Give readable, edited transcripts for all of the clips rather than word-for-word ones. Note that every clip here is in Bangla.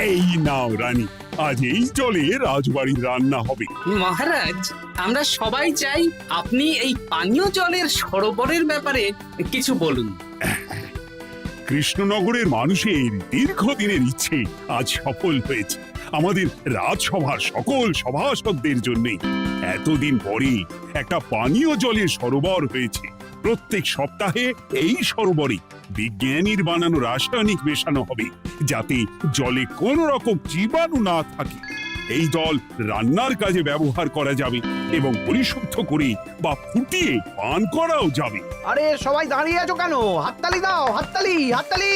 এই নাও রানী, আজ এই জলে রাজবাড়ির রান্না হবে। মহারাজ, আমরা সবাই চাই আপনি এই পানীয় জলের সরোবরের ব্যাপারে কিছু বলুন। কৃষ্ণনগরের মানুষের দীর্ঘদিনের ইচ্ছে আজ সফল হয়েছে। আমাদের রাজসভার সকল সভাসদদের জন্যে এতদিন পরে একটা পানীয় জলের সরোবর হয়েছে। প্রত্যেক সপ্তাহে এই সরোবরে বিজ্ঞানীর বানানো রাসায়নিক মেশানো হবে, যাতে জলে কোনো রকম জীবাণু না থাকে। এই জল রান্নার কাজে ব্যবহার করা যাবে এবং পরিশুদ্ধ করে বা ফুটিয়ে পান করাও যাবে। আরে সবাই দাঁড়িয়ে আছো কেন? হাততালি দাও, হাততালি, হাততালি।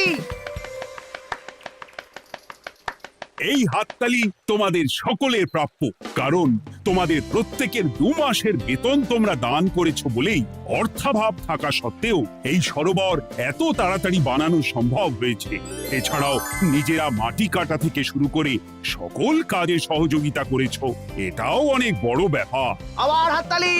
এই হাততালি তোমাদের সকলের প্রাপ্য, কারণ তোমাদের প্রত্যেকের 2 মাসের বেতন তোমরা দান করেছো বলেই অর্থাভাব থাকা সত্ত্বেও এই সরোবর এত তাড়াতাড়ি বানানো সম্ভব হয়েছে। এছাড়াও নিজেরা মাটি কাটা থেকে শুরু করে সকল কাজে সহযোগিতা করেছো, এটাও অনেক বড় ব্যাপার। আবার হাততালি।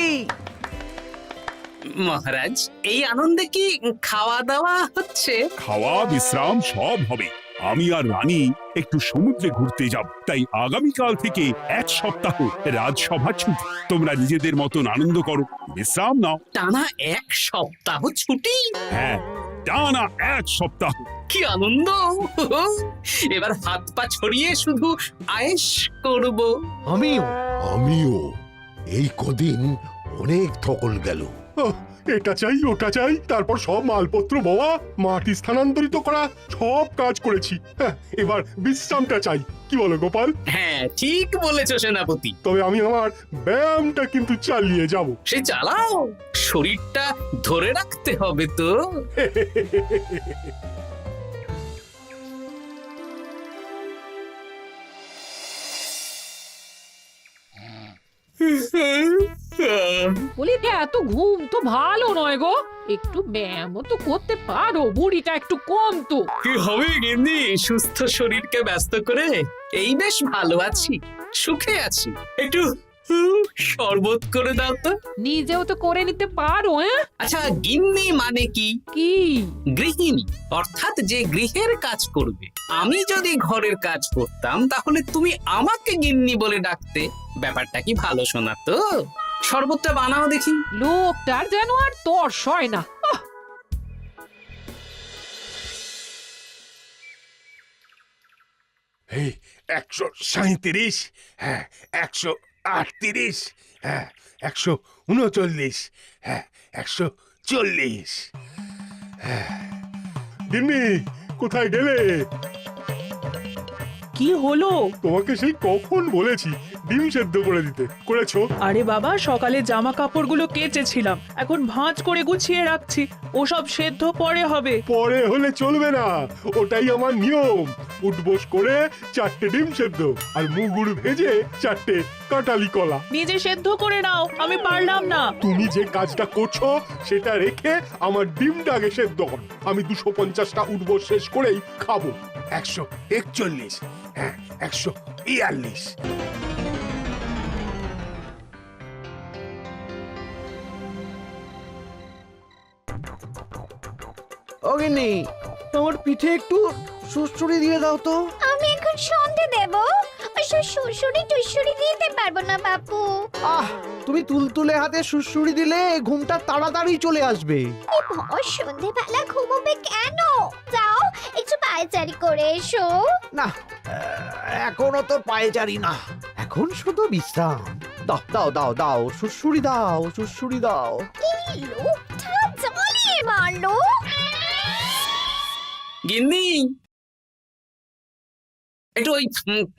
মহারাজ, এই আনন্দে কি খাওয়া দাওয়া হচ্ছে? খাওয়া বিশ্রাম সব হবে। আমি আর রানী একটু সমুদ্রে ঘুরতে যাব, তাই আগামীকাল থেকে 1 সপ্তাহ রাজসভা ছুটি। তোমরা নিজেদের মতন আনন্দ করো, বিশ্রাম নাও। টানা 1 সপ্তাহ ছুটি? হ্যাঁ, টানা 1 সপ্তাহ। কি আনন্দ! এবার হাত পা ছড়িয়ে শুধু আয়েশ করব। আমিও এই কদিন অনেক ধকল গেল। এটা চাই ওটা চাই, তারপর সব মালপত্র বওয়া, মাটি স্থানান্তরিত করা, সব কাজ করেছি। হ্যাঁ, এবার বিশ্রামটা চাই। কি বলো গোপাল? হ্যাঁ, ঠিক বলেছো সেনাপতি। তবে আমি আমার ব্যায়ামটা কিন্তু চালিয়ে যাব। সে চালাও, শরীরটা ধরে রাখতে হবে তো। বলি এত ঘুম তো ভালো নয় গো, একটু ব্যায়ামও তো করতে পারো, বুড়িটা একটু কম তো। কি হবে গিন্নি, সুস্থ শরীরকে ব্যস্ত করে এই বেশ ভালো আছি, সুখে আছি। একটু শরবত করে দাও তো। নিজেও তো করে নিতে পারো। আচ্ছা, গিন্নি মানে কি? কি? গৃহিণী, অর্থাৎ যে গৃহের কাজ করবে। আমি যদি ঘরের কাজ করতাম তাহলে তুমি আমাকে গিন্নি বলে ডাকতে। ব্যাপারটা কি ভালো শোনা তো? শরবতটা বানাও দেখি। লোকটার যেন আর তর্স হয় না। এই 137, হ্যাঁ 138, হ্যাঁ 139, হ্যাঁ 140। গিন্নি, কোথায় গেলে? কি হলো? তোমাকে সেই কখন বলেছি ডিম সেদ্ধ করে দিতে, করেছো? আরে বাবা, সকালে জামা কাপড়গুলো কেচেছিলাম, এখন ভাঁজ করে গুছিয়ে রাখছি। ওসব সেদ্ধ পরে হবে। পরে হলে চলবে না, ওটাই আমার নিয়ম। উঠবোস করে 4টে ডিম সেদ্ধ আর মুগুর ভেজে 4টে কাঁটালি কলা। নিজে সেদ্ধ করে নাও, আমি পারলাম না। তুমি যে কাজটা করছো সেটা রেখে আমার ডিমটা আগে সেদ্ধ করো। আমি 250টা উঠবোস শেষ করেই খাবো। 141, হ্যাঁ 142। ও গিন্নি, তোমার পিঠে একটু সুড়সুড়ি দিয়ে দাও তো। আমি এখন সন্ধে দেব, ওসব সুড়সুড়ি টুসুড়ি দিতে পারবো না বাপু। আহ, তুমি তুলতুলে হাতে সুড়সুড়ি দিলে ঘুমটা তাড়াতাড়ি চলে আসবে। এই সন্ধেবেলা ঘুমোবে কেন? যাও একটু পায়চারি করে এসো। না, এখনো তো পায়চারি না, এখন শুধু বিশ্রাম। দাও দাও দাও দাও, সুড়সুড়ি দাও, সুড়সুড়ি দাও। এই লোকটা জ্বালিয়ে মারলো। গিন্নি, একটু ওই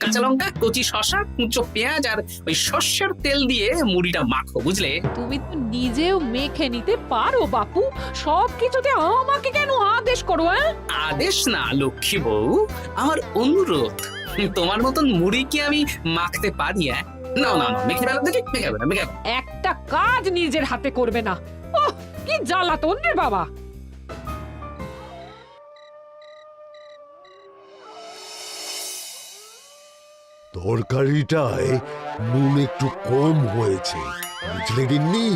কাঁচা লঙ্কা, কচি শসা, কুচো পেঁয়াজ আর ওই সর্ষের তেল দিয়ে মুড়িটা মাখো, বুঝলে? তুমি তো নিজেও মেখে নিতে পারো বাপু, সব কিছুতে আমাকে কেন আদেশ করো? আদেশ না লক্ষ্মী বউ, আমার অনুরোধ। তোমার মতন মুড়ি কি আমি মাখতে পারি? না না না, মেখে ফেলো দেখি, মেখে ফেলো, মেখে ফেলো। একটা কাজ নিজের হাতে করবে না। ওহ, কি জ্বালাতন রে বাবা। তরকারিটায় নুন একটু কম হয়েছে, বুঝলে গিন্নি?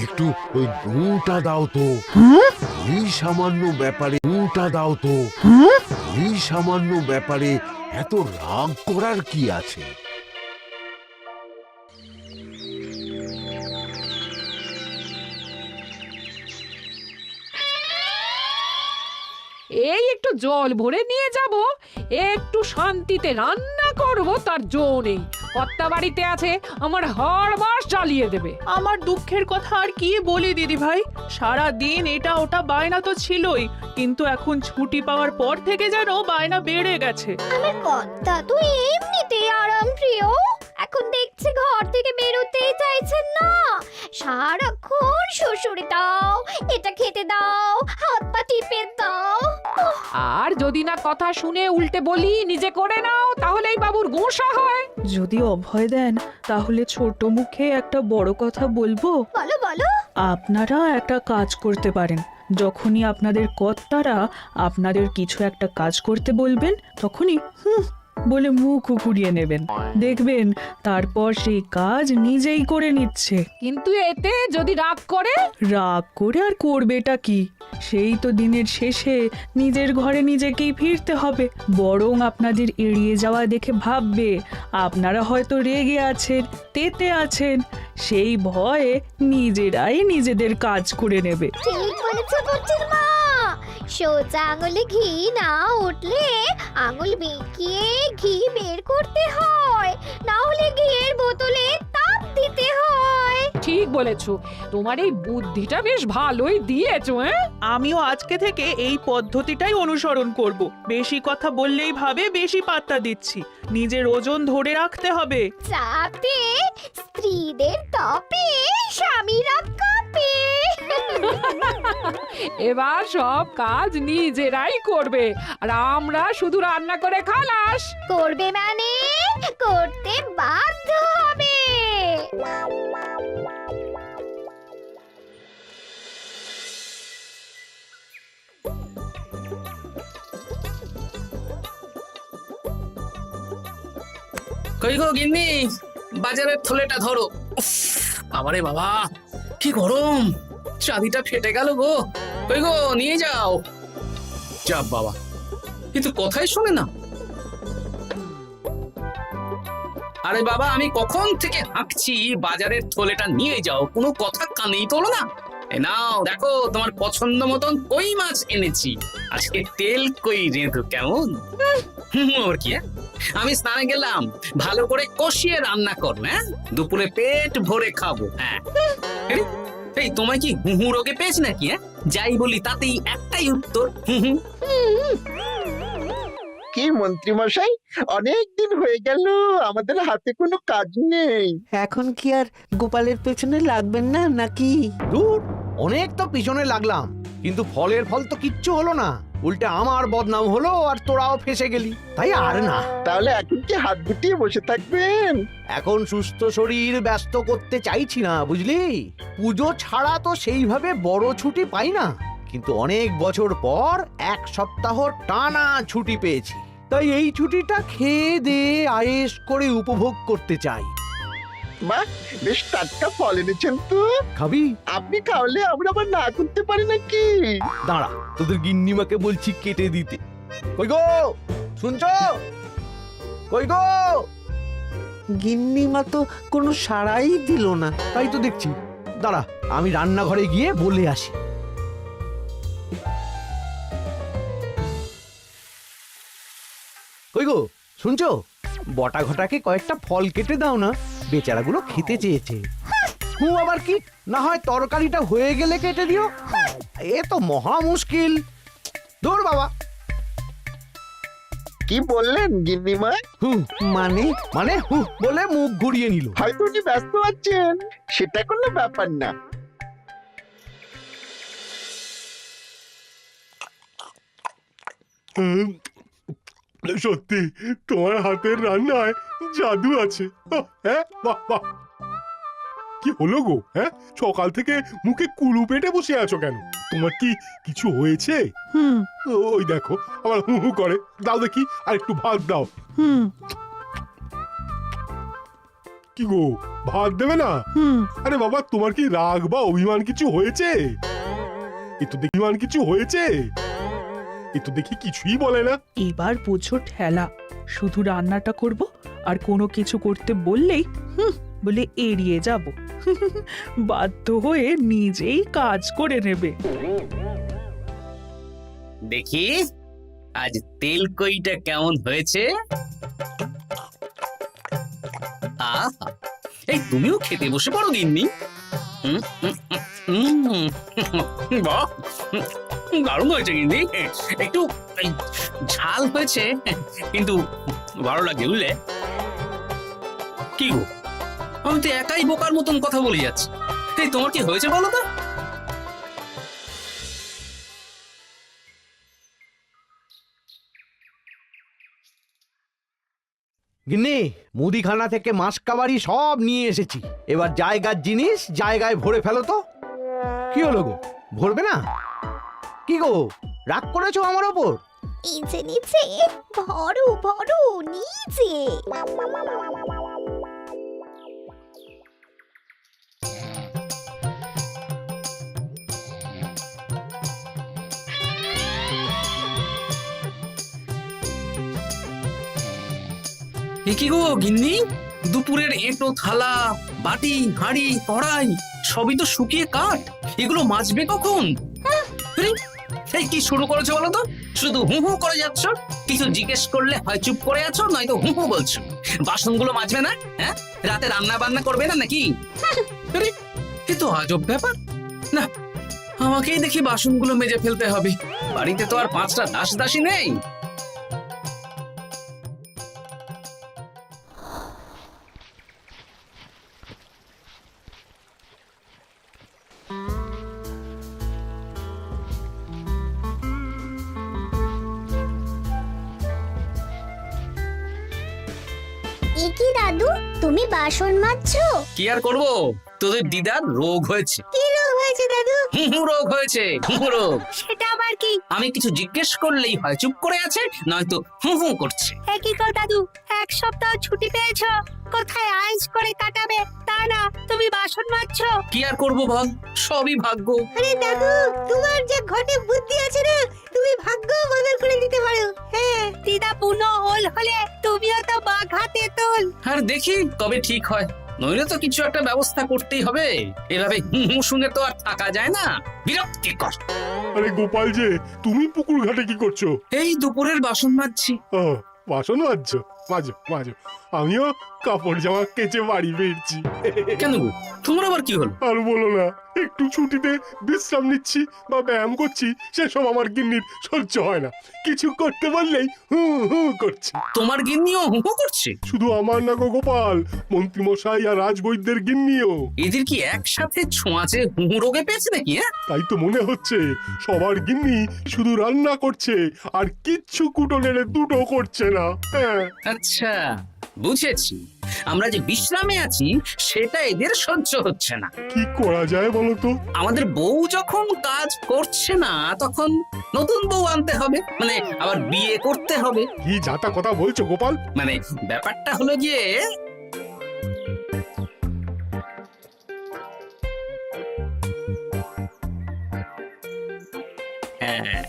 একটু ওই নুনটা দাও তো। এই সামান্য ব্যাপারে নুনটা দাও তো। এই সামান্য ব্যাপারে এত রাগ করার কি আছে? এই একটু জল ভরে নিয়ে যাব, একটু শান্তিতে রান্না করব তার জো নেই। কর্তা বাড়িতে আছে, আমার হাড় মাস জ্বালিয়ে দেবে। আমার দুঃখের কথা আর কি বলি দিদি ভাই, সারা দিন এটা ওটা বায়না তো ছিলই, কিন্তু এখন ছুটি পাওয়ার পর থেকে যেন বায়না বেড়ে গেছে। আমার কর্তা তো এমনিতেই আরাম প্রিয়, এখন দেখছি ঘর থেকে বেরোতেই চাইছেন না। সারাক্ষণ শ্বশুরে দাও, এটা খেতে দাও, হাত পা টিপে দাও। আর যদি না কথা শুনে উল্টে বলি নিজে করে নাও, তাহলেই বাবুর গোসা হয়। যদি অভয় দেন তাহলে ছোট মুখে একটা বড় কথা বলবো। বলো বলো। আপনারা একটা কাজ করতে পারেন, যখনই আপনাদের কর্তারা আপনাদের কিছু একটা কাজ করতে বলবেন তখনই বলে মুখ ঘুরিয়ে নেবেন, দেখবেন তারপর সেই কাজ নিজেই করে নিচ্ছে। কিন্তু এতে যদি রাগ করে? রাগ করে আর করবেটা কি, সেই তো দিনের শেষে নিজের ঘরে নিজেকেই ফিরতে হবে। বরং আপনাদের এড়িয়ে যাওয়া দেখে ভাববে আপনারা হয়তো রেগে আছেন, তেতে আছেন, সেই ভয়ে নিজেরাই নিজেদের কাজ করে নেবে। ঠিক বলেছে বুচির মা, সোজা আঙুলে ঘি না উঠলে আঙুল বেঁকিয়ে ঘি বের করতে হয়, না হলে ঘিয়ের বোতলে তাপ দিতে হয়। ঠিক বলেছো, তোমার এই বুদ্ধিটা বেশ ভালোই দিয়েছো। আমিও আজকে থেকে এই পদ্ধতিটাই অনুসরণ করব। বেশি কথা বললেই ভাবে বেশি পাত্তা দিচ্ছি, নিজের ওজন ধরে রাখতে হবে, যাতে স্ত্রীদের তপে স্বামীরা কাঁপে। এবার সব কাজ নিজেরাই করবে, আর আমরা শুধু রান্না করে খালাস। করবে মানে করতে বাধ্য হবে। কই গো গিন্নি, বাজারের থলেটা ধরো। উফ, বাবারে বাবা, কি গরম, চাবিটা ফেটে গেল গো। কই গো, নিয়ে যাও। চাপ বাবা, কিন্তু কথাই শোনে না। আরে বাবা, আমি কখন থেকে হাঁকছি বাজারের থলেটা নিয়ে যাও, কোনো কথা কানেই তোলো না। এ নাও দেখো, তোমার পছন্দ মতন কই মাছ এনেছি, আজকে তেল কই রেঁধো কেমন। ওর কি, আমি স্নানে গেলাম, ভালো করে কষিয়ে রান্না কর, হ্যাঁ, দুপুরে পেট ভরে খাবো। হ্যাঁ, এই তোমায় কি হুহু রোগে পেয়েছে নাকি? হ্যাঁ, যাই বলি তাতেই একটাই উত্তর, হুহু। কি মন্ত্রী মশাই, অনেক দিন হয়ে গেল আমাদের হাতে কোনো কাজ নেই। এখন কি আর গোপালের পেছনে লাগবেন না নাকি? দূর, অনেক তো পিছনে লাগলাম, কিন্তু ফলের ফল তো কিচ্ছু হলো না, উল্টে আমার বদনাম হলো আর তোরাও ফেসে গেলি। তাই আর না। তাহলে এখন কি হাত গুটিয়ে বসে থাকবেন? এখন সুস্থ শরীর ব্যস্ত করতে চাইছি না, বুঝলি? পুজো ছাড়া তো সেইভাবে বড় ছুটি পাই না, কিন্তু অনেক বছর পর এক সপ্তাহ টানা ছুটি পেয়েছি, তাই এই ছুটিটা খেয়ে দিয়ে আয়েশ করে উপভোগ করতে চাই। বাহ, বেশ টাটকা ফল এনেছেন তো। খাবি? আপনি খাওয়ালে আমরা আবার না করতে পারি নাকি? দাঁড়া, তোদের গিন্নিমাকে বলছি কেটে দিতে। কই গো, শুনছো? কই গো? গিন্নিমা তো কোনো সাড়াই দিল না, তাই তো দেখছি। দাঁড়া, আমি রান্নাঘরে গিয়ে বলে আসি। কই গো, শুনছো? বটা ঘটাকে কয়েকটা ফল কেটে দাও না, বেচারাগুলো খেতে চেয়েছে। আবার কি, না হয় তরকারিটা হয়ে গেলে কেটে দিও। এ তো মহা মুশকিল। দূর বাবা। কি বললেন গিন্নিমা? মানে মানে বলে মুখ ঘুরিয়ে নিল। হয়তো উনি ব্যস্ত আছেন, সেটা কোনো ব্যাপার না। সত্যি তোমার হাতের রান্নায় জাদু আছে। হ্যাঁ, বাহ বাহ। কি হলো গো? হ্যাঁ, সকাল থেকে মুখে কুলু পেটে বসে আছো কেন? তোমার কি কিছু হয়েছে? ওই দেখো আবার হু হু করে। দাও দেখি, আর একটু ভাত দাও। কি গো, ভাত দেবে না? আরে বাবা, তোমার কি রাগ বা অভিমান কিছু হয়েছে? এ তো দেখিমান কিছু হয়েছে। এ তো দেখি কিছুই বলে না। এবার বোঝো ঠেলা, শুধু রান্নাটা করব আর কোনো কিছু করতে বললেই বলে এড়িয়ে যাব। বাধ্য হয়ে নিজেই কাজ করে নেবে। দেখি আজ তেল কইটা কেমন হয়েছে। আহা, এই তুমিও খেতে বসে পড়ো গিন্নি। বাহ, দারুণ হয়েছে গিন্নি। একটু এই, ঝাল হয়েছে কিন্তু ভালো লাগে বুঝলে। কি গো, আমি তো একাই বোকার মতন কথা বলে যাচ্ছি। এই তোমার কি হয়েছে বলো তো? গিন্নি, মুদিখানা থেকে মাসকাবারি সব নিয়ে এসেছি। এবার জায়গার জিনিস জায়গায় ভরে ফেলো তো। কি হলো গো, ভরবে না? কি গো, রাগ করেছো আমার ওপর? নিচে নিচে ভরো ভরো নিচে। এ কি গো গিন্নি, দুপুরের এঁটো থালা, বাটি, হাঁড়ি, কড়াই সবই তো শুকিয়ে কাঠ। এগুলো মাজবে কখন? আরে, এই কি শুরু করেছো বলো তো? শুধু হু হু করে যাচ্ছ। কিছু জিজ্ঞেস করলে হয় চুপ করে আছো, নয়তো হু হু বলছো। বাসনগুলো মাজবে না? হ্যাঁ, রাতে রান্না বান্না করবে না নাকি? আরে, এ তো আজব ব্যাপার। না, আমাকেই দেখি বাসনগুলো মেজে ফেলতে হবে। বাড়িতে তো আর 5টা দাস দাসী নেই। এ কি দাদু, তুমি বাসন মাজছো? কি আর করবো, তোদের দিদার রোগ হয়েছে। কি রোগ হয়েছে দাদু? হুহু রোগ হয়েছে, হুহু রোগ। সেটা আবার কি? আমি কিছু জিজ্ঞেস করলেই হয় চুপ করে আছে, নয়তো হু হু করছে। কি কর দাদু, 1 সপ্তাহ ছুটি পেয়েছো, কোথায় আইস করে কাটাবে তা না তুমি বাসন মাজছো? কি আর করবো বল, সবই ভাগ্য। আরে দাদু, তোমার যে ঘটে বুদ্ধি আছে না, তুমি ভাগ্য বদল করে দিতে পারো। হ্যাঁ, দিদা পুনো হল হলে তুমিও তো বাঘাতে তোল। আর দেখি কবে ঠিক হয়, নইলে তো কিছু একটা ব্যবস্থা করতেই হবে। এভাবে হু হু শুনে তো আর থাকা যায় না, বিরক্তিকর। আরে গোপাল যে, তুমি পুকুর ঘাটে কি করছো? এই দুপুরের বাসন মাজছি। ও, বাসন মাজছো? মাজো মাজো, আমিও কাপড় জামা কেচে বাড়ি ফিরছি। কেন গো, তোমার আবার কি হলো? আর বলো না, একটু ছুটিতে বিশ্রাম নিচ্ছি বা ব্যায়াম করছি, সেসব আমার গিন্নির সহ্য হয় না। কিছু করতে বললেই হু হু করছে। তোমার গিন্নিও হু হু করছে? শুধু আমার না গো গোপাল, মন্ত্রীমশাই আর রাজবৈদ্যের গিন্নিও। এদের কি একসাথে ছোঁয়াচে হু হু রোগে পেয়েছে নাকি? হ্যাঁ, তাই তো মনে হচ্ছে সবার গিন্নি শুধু রান্না করছে আর কিচ্ছু কুটো নেড়ে দুটো করছে না। হ্যাঁ, আচ্ছা বুঝেছি, আমরা যে বিশ্রামে আছি সেটা এদের সহ্য হচ্ছে না। কি করা যায় বলো তো? আমাদের বউ যখন কাজ করছে না, তখন নতুন বউ আনতে হবে, মানে আবার বিয়ে করতে হবে। কি যাতা কথা বলছো গোপাল? মানে ব্যাপারটা হলো গিয়ে, হ্যাঁ,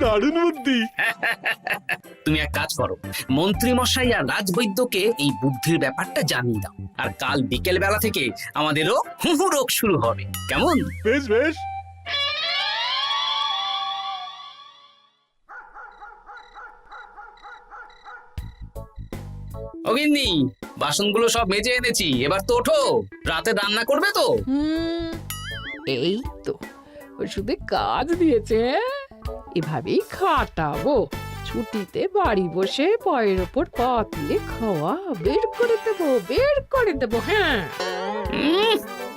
দারুণ বুদ্ধি। তুমি এক কাজ করো, মন্ত্রী মশাই আর রাজবৈদ্যকে এই বুদ্ধির ব্যাপারটা জানিয়ে দাও। আর কাল বিকেল বেলা থেকে আমাদেরও হুহু রোগ শুরু হবে, কেমন? বেশ বেশ। অগিন্নি, বাসনগুলো সব মেজে এনেছি, এবার তো ওঠো। রাতে রান্না করবে তো? এই তো ওষুধে কাজ দিয়েছে। এভাবেই খাটাবো। ছুটিতে বাড়ি বসে পায়ের ওপর পা তুলে খাওয়া বের করে দেবো, বের করে দেবো। হ্যাঁ,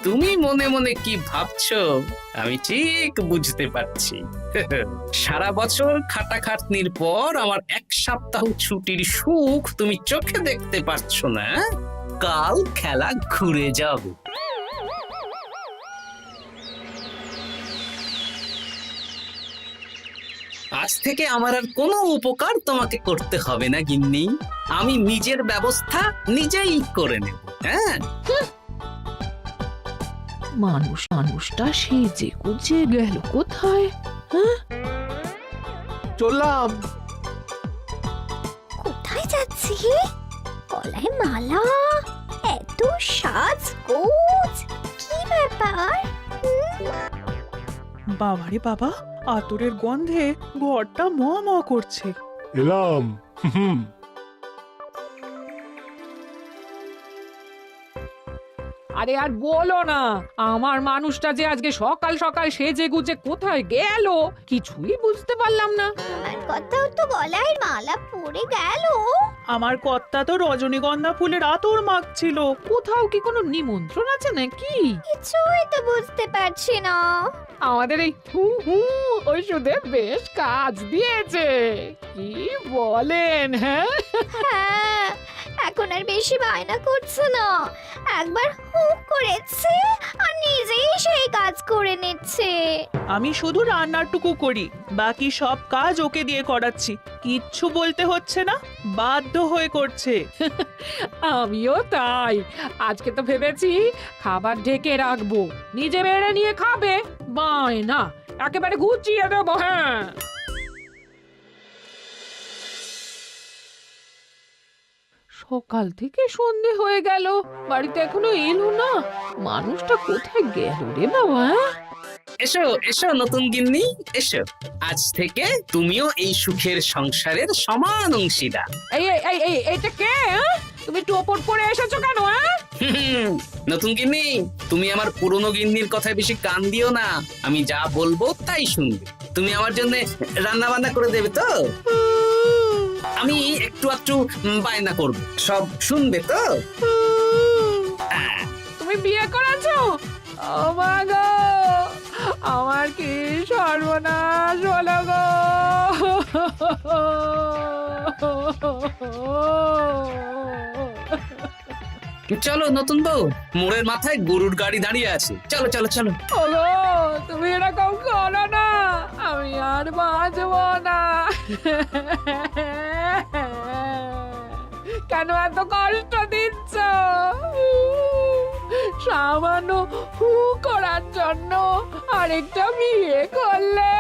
তুমি মনে মনে কি ভাবছো আমি ঠিক বুঝতে পারছি। সারা বছর খাটাখাটনির পর আমার 1 সপ্তাহ ছুটির সুখ তুমি চোখে দেখতে পারছো না। কাল খেলা ঘুরে যাবে। আজ থেকে আমার আর কোনো উপকার তোমাকে করতে হবে না গিন্নি। আমি নিজের ব্যবস্থা নিজেই করে নেব। হ্যাঁ, মানুষটা সেজে গুজে গেল কোথায়? হ্যাঁ, চললাম। কোথায় যাচ্ছি? গলায় মালা, এত সাজগোজ, কি ব্যাপার? বাবারে বাবা, আতরের গন্ধে ঘরটা ম ম করছে। এলাম। হুম। আরে আর বলো না, আমার মানুষটা যে আজকে সকাল সকাল সেজে গুজে কোথায় গেল কিছুই বুঝতে পারলাম না। আমার কথাও তো গলায় মালা পড়ে গেল। আমার কর্তা তো রজনীগন্ধা ফুলের আতর মাখছিল। কোথাও কি কোনো নিমন্ত্রণ আছে নাকি? কিছুই তো বুঝতে পারছি না। আমাদের এই হু হু ওষুধে বেশ কাজ দিয়েছে, কি বলেন? হ্যাঁ, হ্যাঁ, এখন আর বেশি বায়না করছে না। একবার হুক করেছে আর নিজেই সেই কাজ করে নিচ্ছে। আমি শুধু রান্নাটুকু করি, বাকি সব কাজ ওকে দিয়ে করাচ্ছি। কিচ্ছু বলতে হচ্ছে না, বাধ্য হয়ে করছে। আমিও তাই। আজকে তো ভেবেছি খাবার ঢেকে রাখবো, নিজে বেড়ে নিয়ে খাবে। বায়না একেবারে গুছিয়ে দেবো। হ্যাঁ, সকাল থেকে সন্ধে হয়ে গেল, বাড়িতে এখনো এলো না। মানুষটা কোথায় গেল রে বাবা? এসো এসো নতুন গিন্নি, এসো। আজ থেকে তুমিও এই সুখের সংসারের সমান অংশীদার। এই এই এই এই এটা কে? হ্যাঁ? তুমি টোপট পরে এসেছো কেন? হ্যাঁ, নতুন গিন্নি, তুমি আমার পুরনো গিন্নির কথায় বেশি কান দিও না। আমি যা বলবো তাই শুনবে। তুমি আমার জন্য রান্না বান্না করে দেবে তো? আমি একটু একটু বায়না করব, সব শুনবে তো? তুমি বিয়ে করেছো? ও মা গো, আমার কি সর্বনাশ হলো গো! চলো নতুন বউ, মোড়ের মাথায় গরুর গাড়ি দাঁড়িয়ে আছে, চলো চলো চলো। ওগো, তুমি এরকম করো না, আমি আর বাঁচবো না। কেন এত কষ্ট দিচ্ছ? সামান্য হু করার জন্য আরেকটা বিয়ে করলে?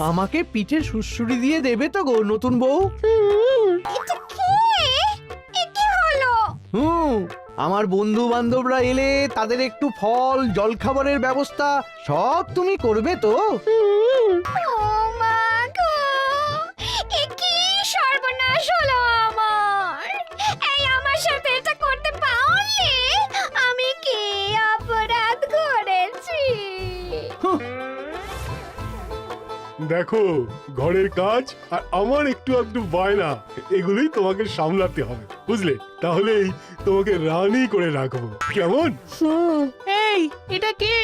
আমাকে পিঠে সুড়সুড়ি দিয়ে দেবে তো গো নতুন বউ? এটা কে? এ কি হলো? আমার বন্ধু বান্ধবরা এলে তাদের একটু ফল জলখাবারের ব্যবস্থা সব তুমি করবে তো? ও মা গো, এ কি সর্বনাশ হলো আমার! এই আমার সাথে এটা করতে পারলে আমি কি অপরাধ করেছি? দেখো, ঘরের কাজ আর আমার একটু আধটু বায়না, এগুলোই তোমাকে সামলাতে হবে, বুঝলে? তাহলেই তোমাকে রানী করে রাখবো, কেমন? এই, এটা কে?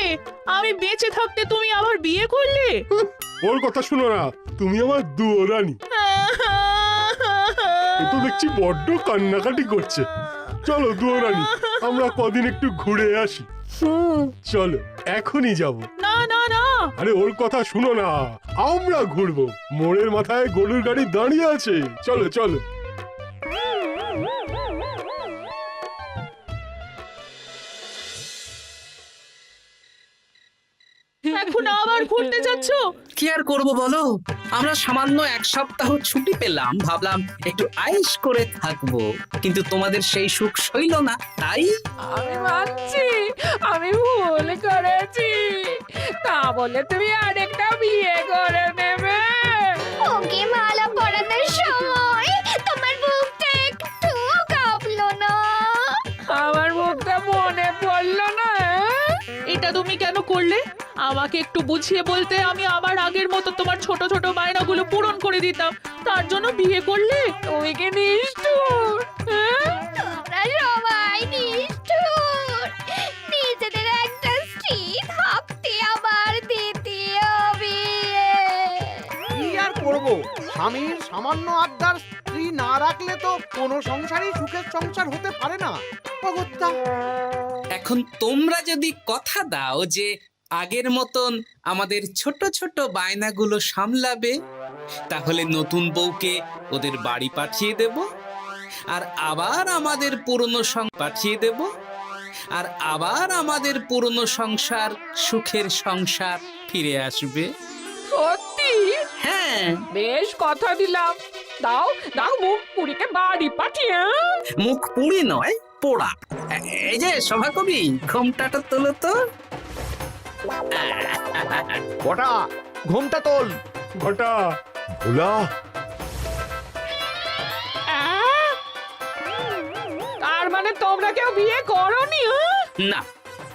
আমি বেঁচে থাকতে তুমি আবার বিয়ে করলে? ওর কথা শুনো না, তুমি আমার দুয়ো রানী। এ তো দেখছি বড্ড কান্নাকাটি করছে। চলো দুয়ো রানী, আমরা কদিন একটু ঘুরে আসি। চলো, এখনই যাব। না না না, আরে ওর কথা শুনো না, আমরা ঘুরবো। মোড়ের মাথায় গরুর গাড়ি দাঁড়িয়ে আছে, চলো চলো। এখন আবার ঘুরতে যাচ্ছ? কি আর করব বলো, আমরা সামান্য এক সপ্তাহ ছুটি পেলাম, ভাবলাম একটু আয়েশ করে থাকবো, কিন্তু তোমাদের সেই সুখ সইল না, তাই আমি মানছি আমি ভুল করেছি, তা বলে তুমি আরেকটা বিয়ে করে নেবে? ওকে মালা পরানোর সময় তোমার বুকটা একটু কাঁপলো না? আমার মুখটা মনে পড়লো না? এটা তুমি কেন করলে? আমাকে একটু বুঝিয়ে বলতে আমি আবার আগের মতো তোমার ছোট ছোট বায়নাগুলো পূরণ করে দিতাম। তার জন্য বিয়ে করলে? তুমি কি নিষ্ঠুর? হ্যাঁ? তোমরা সবাই নিষ্ঠুর। নিজেদের একটা স্ত্রী থাকতে আবার দ্বিতীয় বিয়ে। কি আর করবো, স্বামীর সামান্য আবদার স্ত্রী না রাখলে তো কোনো সংসারই সুখের সংসার হতে পারে না। অগত্যা এখন তোমরা যদি কথা দাও যে আগের মতন আমাদের ছোট ছোট বায়নাগুলো সামলাবে, তাহলে নতুন বউকে ওদের বাড়ি পাঠিয়ে দেব, আর আবার আমাদের পুরনো পাঠিয়ে দেব, আর আবার আমাদের পুরনো সংসার সুখের সংসার ফিরে আসবে। সত্যি হ্যাঁ, বেশ কথা দিলাম। দাও দাও মুখ পুরীকে বাড়ি পাঠিয়ে। মুখ পুড়ি নয়, পোড়া। এই যে সভাকবি, ঘোমটাটা তোলো তো। কটা ঘুমটা তোল। ঘটা ভোলা তার মানে তোমরা কেউ বিয়ে করোনি? না,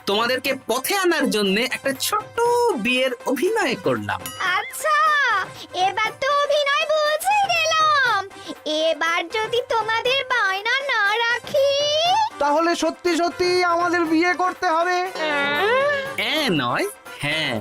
তোমাদেরকে পথে আনার জন্য একটা ছোট্ট বিয়ের অভিনয় করলাম। আচ্ছা, এবার তো অভিনয় বুঝে গেলাম। এবার যদি তোমাদের বায়না না রাখি, তাহলে সত্যি সত্যি আমাদের বিয়ে করতে হবে। নয়, হ্যাঁ।